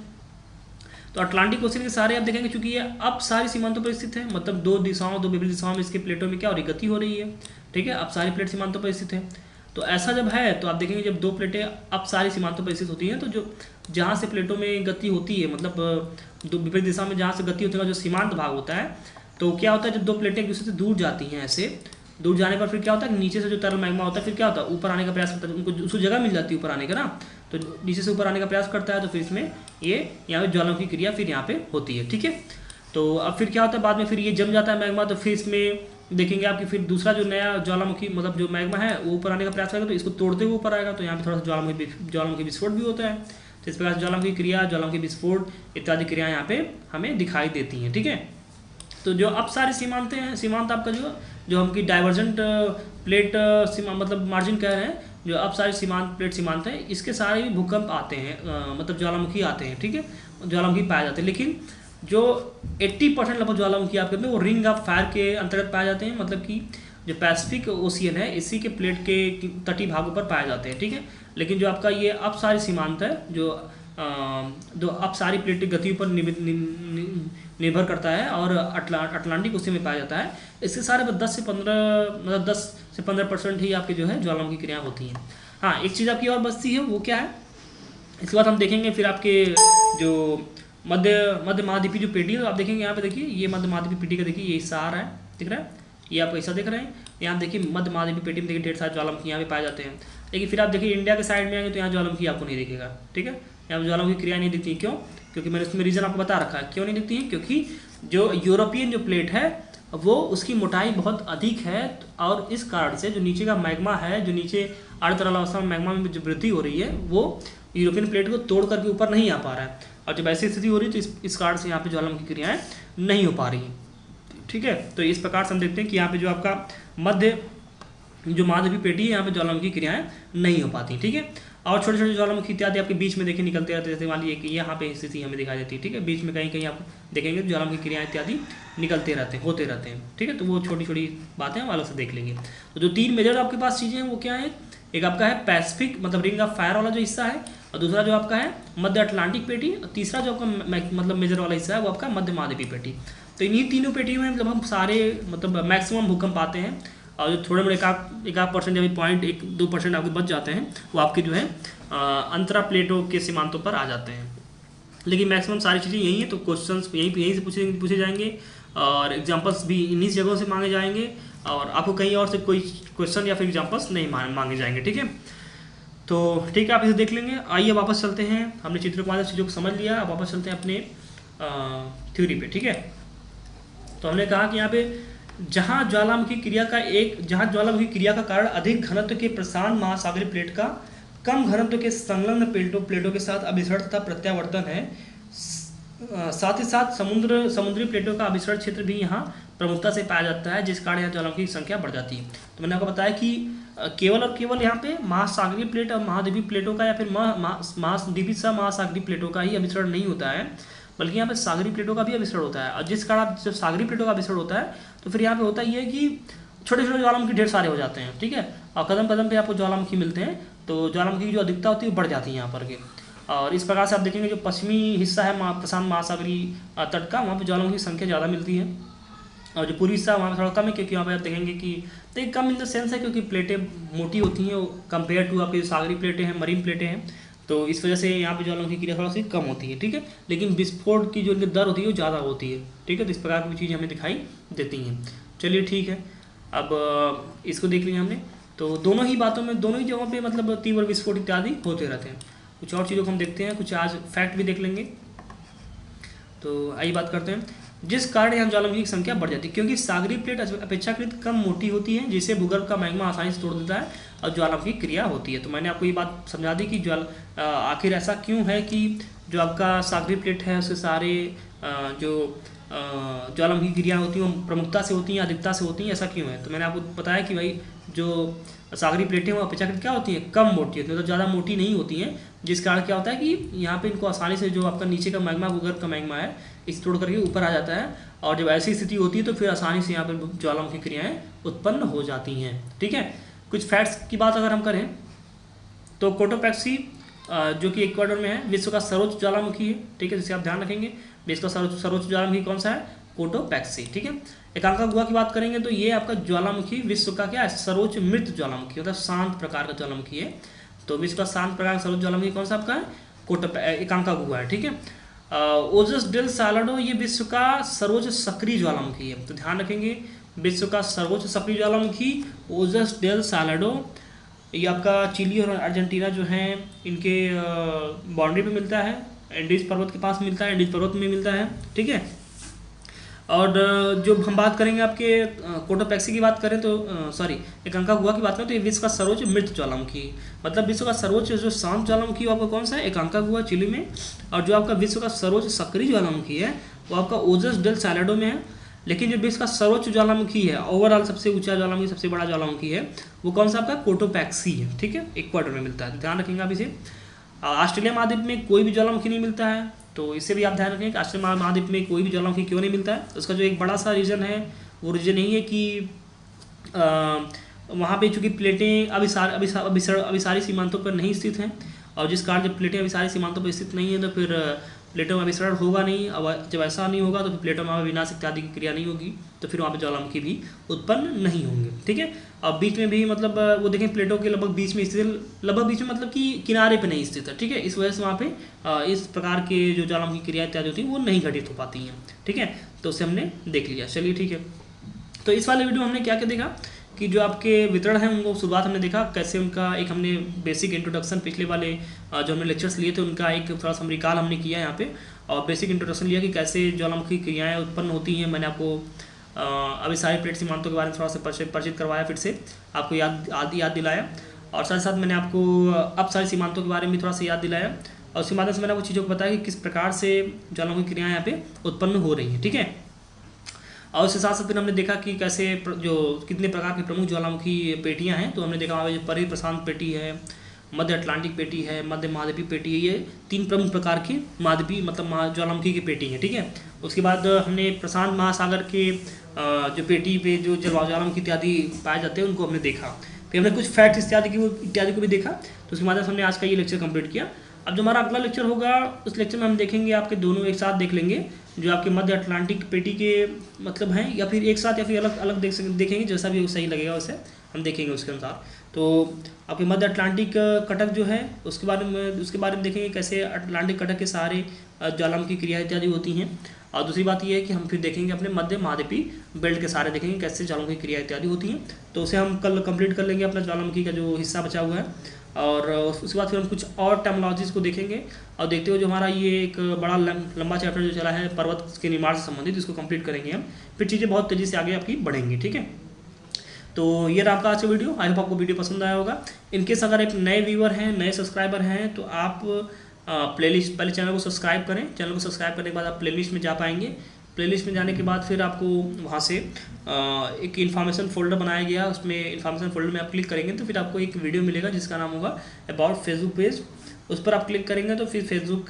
तो अटलांटिक ओशियन के सारे आप देखेंगे चूंकि ये अब सारी सीमांतों पर स्थित है, मतलब दो विभिन्न दिशाओं में इसके प्लेटों में क्या हो रही, गति हो रही है, ठीक है। अब सारी प्लेट सीमांतों पर स्थित है। तो ऐसा जब है तो आप देखेंगे जब दो प्लेटें अब सारी सीमांतों पर स्थित होती हैं, तो जो जहाँ से प्लेटों में गति होती है, मतलब दो विपरीत दिशा में जहाँ से गति होती है, जो सीमांत भाग होता है, तो क्या होता है जब दो प्लेटें एक दूसरे से दूर जाती हैं, ऐसे दूर जाने पर फिर क्या होता है कि नीचे से जो तरल मैग्मा होता है फिर क्या होता है, ऊपर आने का प्रयास करता है, उनको उसको जगह मिल जाती है ऊपर आने का ना, तो नीचे से ऊपर आने का प्रयास करता है, तो फिर इसमें ये यहाँ पे ज्वालामुखी क्रिया फिर यहाँ पे होती है, ठीक है। तो अब फिर क्या होता है, बाद में फिर ये जम जाता है मैग्मा, तो फिर इसमें देखेंगे आपकी फिर दूसरा जो नया ज्वालामुखी मतलब जो मैग्मा है वो ऊपर आने का प्रयास करेगा, तो इसको तोड़ते हुए ऊपर आएगा, तो यहाँ पे थोड़ा सा ज्वालामुखी विस्फोट भी होता है। तो इस प्रकार से ज्वालामुखी क्रिया, ज्वालामुखी विस्फोट इत्यादि क्रियाएं यहाँ पे हमें दिखाई देती हैं, ठीक है। तो जो अब सारी सीमांतें हैं, सीमांत आपका जो हमकी डाइवर्जेंट प्लेट मतलब मार्जिन कह रहे हैं, जो अब सारी प्लेट सीमांत है, इसके सारे भी भूकंप आते हैं, मतलब ज्वालामुखी आते हैं, ठीक है, ज्वालामुखी पाए जाते हैं। लेकिन जो 80% लगभग ज्वालामुखी आपके में वो रिंग ऑफ फायर के अंतर्गत पाए जाते हैं, मतलब कि जो पैसिफिक ओशियन है इसी के प्लेट के तटीय भागों पर पाए जाते हैं, ठीक है। लेकिन जो आपका ये अब सारी सीमांत है, जो अब सारी प्लेट गति पर निर्भर करता है और अटलांटिक ओशियन में पाया जाता है, इसके सारे 10 से 15% ही आपके जो है ज्वालामुखी क्रियाएं होती हैं। हाँ, एक चीज़ आपकी और बचती है, वो क्या है, इसके बाद हम देखेंगे फिर आपके जो मध्य महाद्वीपीय जो पेटी है, तो आप देखेंगे यहाँ पे देखिए ये मध्य महाद्वीपीय पेटी का देखिए ये हिस्सा आ रहा है, दिख रहा है, ये आप ऐसा देख रहे हैं। यहाँ देखिए मध्य महाद्वीपीय पेटी में देखिए ढेर सारे ज्वालामुखी यहाँ पे पाए जाते हैं। लेकिन फिर आप देखिए इंडिया के साइड में आएंगे तो यहाँ ज्वालामुखी आपको नहीं दिखेगा, ठीक है, यहाँ पर ज्वालामुखी क्रिया नहीं दिखती। क्यों? क्योंकि मैंने उसमें रीज़न आपको बता रखा है क्यों नहीं दिखती है, क्योंकि जो यूरोपियन जो प्लेट है वो उसकी मोटाई बहुत अधिक है, और इस कारण से जो नीचे का मैग्मा है, जो नीचे अर्धतरल अवस्था में मैग्मा में जो वृद्धि हो रही है, वो यूरोपियन प्लेट को तोड़ करके ऊपर नहीं आ पा रहा है, और जब ऐसी स्थिति हो रही है तो इस कारण से यहाँ पे ज्वालामुखी क्रियाएं नहीं हो पा रही हैं, ठीक है। तो इस प्रकार से हम देखते हैं कि यहाँ पे जो आपका मध्य जो महाद्वीपीय पेटी है, यहाँ पे ज्वालामुखी क्रियाएं नहीं हो पाती, ठीक है। और छोटे छोटे ज्वालामुखी इत्यादि आपके बीच में देखिए निकलते रहते हैं, जैसे मान लीजिए कि यहाँ पे स्थिति हमें दिखाई देती है, ठीक है, बीच में कहीं कहीं आप देखेंगे ज्वालामुखी क्रियाएं इत्यादि निकलते रहते हैं, होते रहते हैं, ठीक है। तो वो छोटी छोटी बातें हम अलग से देख लेंगे। तो जो तीन मेजर आपके पास चीज़ें हैं वो क्या है, एक आपका है पैसिफिक मतलब रिंग ऑफ फायर वाला जो हिस्सा है, और दूसरा जो आपका है मध्य अटलांटिक पेटी, और तीसरा जो आपका मतलब मेजर वाला हिस्सा है वो आपका मध्य महाद्वीपीय पेटी। तो इन्हीं तीनों पेटियों में मतलब हम सारे मतलब मैक्सिमम भूकंप आते हैं, और जो थोड़े मोड़े एक आध परसेंट या 0.1-2% आपके बच जाते हैं, वो आपके जो है अंतरा प्लेटों के सीमांतों पर आ जाते हैं। लेकिन मैक्सिमम सारी चीज़ें यही है, तो क्वेश्चंस यहीं से पूछे जाएंगे, और एग्जांपल्स भी इन्हीं जगहों से मांगे जाएंगे, और आपको कहीं और से कोई क्वेश्चन या फिर एग्जांपल्स नहीं मांगे जाएंगे, ठीक है। तो ठीक है, आप इसे देख लेंगे। आइए वापस चलते हैं, हमने चित्रों के माध्यम से चीज़ों को समझ लिया, अब वापस चलते हैं अपने थ्योरी पे, ठीक है। तो हमने कहा कि यहाँ पे जहाँ ज्वालामुखी क्रिया का कारण अधिक घनत्व के प्रशांत महासागरीय प्लेट का कम घनत्व के संलग्न प्लेटों के साथ अभिसरण तथा प्रत्यावर्तन है, साथ ही साथ समुद्री प्लेटों का अभिसरण क्षेत्र भी यहाँ प्रमुखता से पाया जाता है, जिस कारण यहाँ ज्वालामुखी की संख्या बढ़ जाती है। तो मैंने आपको बताया कि केवल और केवल यहाँ पे महासागरीय प्लेट और महाद्वीपीय प्लेटों का या फिर महाद्वीपीय सह महासागरीय प्लेटों का ही अभिसरण नहीं होता है, बल्कि यहाँ पे सागरीय प्लेटों का भी अभिसरण होता है। और जिस कारण जब सागरीय प्लेटों का अभिसरण होता है तो फिर यहाँ पे होता ये है कि छोटे छोटे ज्वालामुखी ढेर सारे हो जाते हैं, ठीक है, और कदम कदम पे आपको ज्वालामुखी मिलते हैं, तो ज्वालामुखी की जो अधिकता होती है वो बढ़ जाती है यहाँ पर के। और इस प्रकार से आप देखेंगे जो पश्चिमी हिस्सा है प्रशांत महासागरीय तट का, वहाँ पर ज्वालामुखी की संख्या ज़्यादा मिलती है, और जो पूर्वी हिस्सा वहाँ पर थोड़ा कम है, क्योंकि वहाँ पर आप देखेंगे कि तो कम इन द सेंस है क्योंकि प्लेटें मोटी होती हैं कंपेयर टू आपके जो सागरीय प्लेटें हैं, मरीन प्लेटें हैं, तो इस वजह से यहाँ पे ज्वालामुखी क्रिया थोड़ा सी कम होती है, ठीक है। लेकिन विस्फोट की जो इनकी दर होती है वो ज़्यादा होती है, ठीक है। तो इस प्रकार की चीज़ें हमें दिखाई देती हैं। चलिए ठीक है, अब इसको देख लिया हमने। तो दोनों ही बातों में दोनों ही जगहों पे मतलब तीव्र विस्फोट इत्यादि होते रहते हैं। कुछ और चीज़ों को हम देखते हैं, कुछ आज फैक्ट भी देख लेंगे। तो आइए बात करते हैं जिस कारण यहाँ ज्वालामुखी की संख्या बढ़ जाती है, क्योंकि सागरीय प्लेट अपेक्षाकृत कम मोटी होती है, जिसे भूगर्भ का मैग्मा आसानी से तोड़ देता है, और ज्वालामुखी क्रिया होती है। तो मैंने आपको ये बात समझा दी कि आखिर ऐसा क्यों है कि जो आपका सागरी प्लेट है उससे सारे जो ज्वालामुखी क्रिया होती हैं वो प्रमुखता से होती हैं, अधिकता से होती हैं, ऐसा क्यों है। तो मैंने आपको बताया कि भाई जो सागरी प्लेटें वो अपेक्षाकृत क्या होती हैं, कम मोटी होती हैं, मतलब ज़्यादा मोटी नहीं होती हैं, जिस कारण क्या होता है कि यहाँ पे इनको आसानी से जो आपका नीचे का मैग्मा, भूगर्भ का मैग्मा है, इसे तोड़ करके ऊपर आ जाता है, और जब ऐसी स्थिति होती है तो फिर आसानी से यहाँ पर ज्वालामुखी क्रियाएँ उत्पन्न हो जाती हैं। ठीक है, कुछ फैक्ट्स की बात अगर हम करें तो कोटोपैक्सी जो कि इक्वाडोर में है, विश्व का सर्वोच्च ज्वालामुखी है। ठीक है, जिसे आप ध्यान रखेंगे, विश्व का सर्वोच्च ज्वालामुखी कौन सा है, कोटोपैक्सी। ठीक है, एकांकागुआ की बात करेंगे तो ये आपका ज्वालामुखी विश्व का क्या है, सर्वोच्च मृत ज्वालामुखी, मतलब शांत प्रकार का ज्वालामुखी है। तो विश्व का शांत प्रकार का सर्वोच्च ज्वालामुखी कौन सा आपका है, एकांकागुआ है। ठीक है, ओजस डेल सालाडो ये विश्व का सर्वोच्च सक्रिय ज्वालामुखी है। तो ध्यान रखेंगे, विश्व का सर्वोच्च सक्रिय ज्वालामुखी ओजस डेल सालाडो, ये आपका चिली और अर्जेंटीना जो हैं इनके बाउंड्री पे मिलता है, एंडीज पर्वत के पास मिलता है, एंडीज पर्वत में मिलता है। ठीक है, और जो हम बात करेंगे आपके कोटोपैक्सी की बात करें तो एकांकागुआ की बात करें तो ये विश्व का सर्वोच्च मृत ज्वालामुखी, मतलब विश्व का सर्वोच्च जो शांत ज्वालामुखी आपका कौन सा है, एकांकागुआ चिली में, और जो आपका विश्व का सर्वोच्च सक्रिय ज्वालामुखी है वो आपका ओजस डेल सालाडो में है। लेकिन जो विश्व का सर्वोच्च ज्वालामुखी है, ओवरऑल सबसे ऊंचा ज्वालामुखी, सबसे बड़ा ज्वालामुखी है, वो कौन सा आपका कोटोपैक्सी है। ठीक है, इक्वाडोर में मिलता है, ध्यान रखेंगे आप इसे। ऑस्ट्रेलिया महाद्वीप में कोई भी ज्वालामुखी नहीं मिलता है, तो इससे भी आप ध्यान रखें कि ऑस्ट्रेलिया महाद्वीप में कोई भी ज्वालामुखी क्यों नहीं मिलता है। उसका जो एक बड़ा सा रीज़न है वो रीज़न यही है कि वहाँ पे चूँकि प्लेटें अभिसारी सीमांतों पर नहीं स्थित हैं, और जिस कारण जब प्लेटें अभिसारी सीमांतों पर स्थित नहीं है तो फिर प्लेटों में अभिसरण होगा नहीं। अब जब ऐसा नहीं होगा तो फिर प्लेटों में विनाश इत्यादि की क्रिया नहीं होगी, तो फिर वहाँ पे ज्वालामुखी भी उत्पन्न नहीं होंगे। ठीक है, अब बीच में भी मतलब वो देखें प्लेटों के लगभग बीच में स्थित, लगभग बीच में मतलब कि किनारे पे नहीं स्थित है। ठीक है, इस वजह से वहाँ पे इस प्रकार के जो ज्वालामुखी क्रिया इत्यादि होती हैं वो नहीं घटित हो पाती हैं। ठीक है, तो उससे हमने देख लिया। चलिए ठीक है, तो इस वाले वीडियो में हमने क्या क्या देखा कि जो आपके वितरण हैं उनको शुरुआत हमने देखा कैसे, उनका एक हमने बेसिक इंट्रोडक्शन, पिछले वाले जो हमने लेक्चर्स लिए थे उनका एक थोड़ा सा रिकॉल हमने किया यहाँ पे, और बेसिक इंट्रोडक्शन लिया कि कैसे ज्वालामुखी क्रियाएं उत्पन्न होती हैं। मैंने आपको अभिसारी प्लेट सीमांतों के बारे में थोड़ा सा परिचित करवाया, फिर से आपको याद दिलाया, और साथ साथ मैंने आपको अपसारी सीमांतों के बारे में थोड़ा सा याद दिलाया, और उसके माध्यम से मैंने आपको चीज़ों को बताया कि किस प्रकार से ज्वालामुखी क्रियाएँ यहाँ पे उत्पन्न हो रही हैं। ठीक है, और उसके साथ साथ फिर हमने देखा कि कैसे जो कितने प्रकार की प्रमुख ज्वालामुखी पेटियां हैं। तो हमने देखा वहाँ पे परिध प्रशांत पेटी है, मध्य अटलांटिक पेटी है, मध्य महाद्वीपीय पेटी है, ये 3 प्रमुख प्रकार की महाद्वीपीय मतलब ज्वालामुखी की पेटी है। ठीक है, उसके बाद हमने प्रशांत महासागर के जो पेटी पे जो ज्वालामुखी इत्यादि पाए जाते हैं उनको हमने देखा। फिर हमने कुछ फैक्ट्स इत्यादि को भी देखा। तो उसके माध्यम से हमने आज का ये लेक्चर कंप्लीट किया। अब जो हमारा अगला लेक्चर होगा उस लेक्चर में हम देखेंगे आपके दोनों एक साथ देख लेंगे, जो आपके मध्य अटलांटिक पेटी के मतलब हैं, या फिर एक साथ या फिर अलग अलग देखेंगे, जैसा भी सही लगेगा वैसे हम देखेंगे उसके अनुसार। तो आपके मध्य अटलांटिक कटक जो है उसके बारे में देखेंगे कैसे अटलांटिक कटक के सहारे ज्वालामुखी क्रिया इत्यादि होती हैं। और दूसरी बात ये है कि हम फिर देखेंगे अपने मध्य महाद्वीपीय बेल्ट के सहारे देखेंगे कैसे ज्वालामुखी क्रिया इत्यादि होती हैं। तो उसे हम कल कंप्लीट कर लेंगे, अपना ज्वालामुखी का जो हिस्सा बचा हुआ है। और उसके बाद फिर हम कुछ और टर्मिनोलॉजीज़ को देखेंगे, और देखते हुए जो हमारा ये एक बड़ा लंबा चैप्टर जो चला है पर्वत के निर्माण से संबंधित, इसको कंप्लीट करेंगे हम। फिर चीज़ें बहुत तेज़ी से आगे आपकी बढ़ेंगी। ठीक है, तो ये रहा आपका आज का वीडियो। आई होप आपको वीडियो पसंद आया होगा। इनकेस अगर एक नए व्यूअर हैं, नए सब्सक्राइबर हैं, तो आप प्लेलिस्ट पहले चैनल को सब्सक्राइब करें। चैनल को सब्सक्राइब करने के बाद आप प्लेलिस्ट में जा पाएंगे। प्लेलिस्ट में जाने के बाद फिर आपको वहाँ से एक इन्फॉर्मेशन फोल्डर बनाया गया, उसमें इन्फॉर्मेशन फोल्डर में आप क्लिक करेंगे तो फिर आपको एक वीडियो मिलेगा जिसका नाम होगा अबाउट फेसबुक पेज। उस पर आप क्लिक करेंगे तो फिर फेसबुक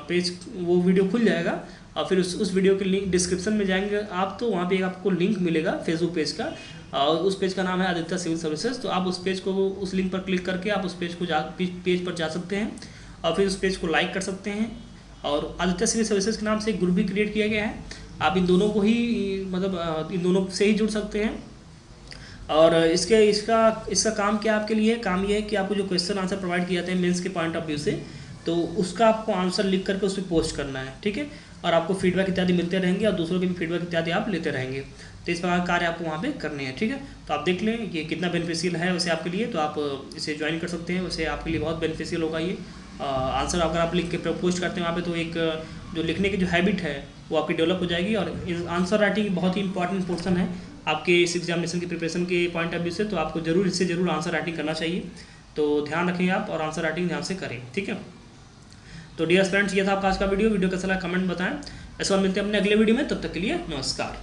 पेज वो वीडियो खुल जाएगा, और फिर उस वीडियो के लिंक डिस्क्रिप्शन में जाएंगे आप, तो वहाँ पे आपको लिंक मिलेगा फेसबुक पेज का, और उस पेज का नाम है आदित्य सिविल सर्विसेज। तो आप उस पेज को, उस लिंक पर क्लिक करके आप उस पेज पर जा सकते हैं, और फिर उस पेज को लाइक कर सकते हैं। और आदित्य सिविल सर्विसेज के नाम से एक ग्रुप भी क्रिएट किया गया है, आप इन दोनों को ही मतलब इन दोनों से ही जुड़ सकते हैं। और इसका काम क्या आपके लिए, काम ये है कि आपको जो क्वेश्चन आंसर प्रोवाइड किए जाते हैं मेंस के पॉइंट ऑफ व्यू से, तो उसका आपको आंसर लिख करके उस पर पोस्ट करना है। ठीक है, और आपको फीडबैक इत्यादि मिलते रहेंगे, और दूसरों के भी फीडबैक इत्यादि आप लेते रहेंगे। तो इस प्रकार कार्य आपको वहाँ पे करने हैं। ठीक है, तो आप देख लें ये कितना बेनिफिशियल है वैसे आपके लिए, तो आप इसे ज्वाइन कर सकते हैं, वैसे आपके लिए बहुत बेनिफिशियल होगा ये। आंसर अगर आप लिख के पोस्ट करते हैं वहाँ पे, तो एक जो लिखने की जो हैबिट है वो आपकी डेवलप हो जाएगी। और आंसर राइटिंग बहुत ही इंपॉर्टेंट पोर्शन है, आपके इस एग्जामिनेशन की प्रिपरेशन के पॉइंट ऑफ व्यू से, तो आपको जरूर इससे जरूर आंसर राइटिंग करना चाहिए। तो ध्यान रखें आप और आंसर राइटिंग ध्यान से करें, ठीक है। तो डियर फ्रेंड्स, ये था आपका आज का वीडियो कैसा लगा कमेंट बताएं। ऐसे और मिलते हैं अपने अगले वीडियो में, तब तक के लिए नमस्कार।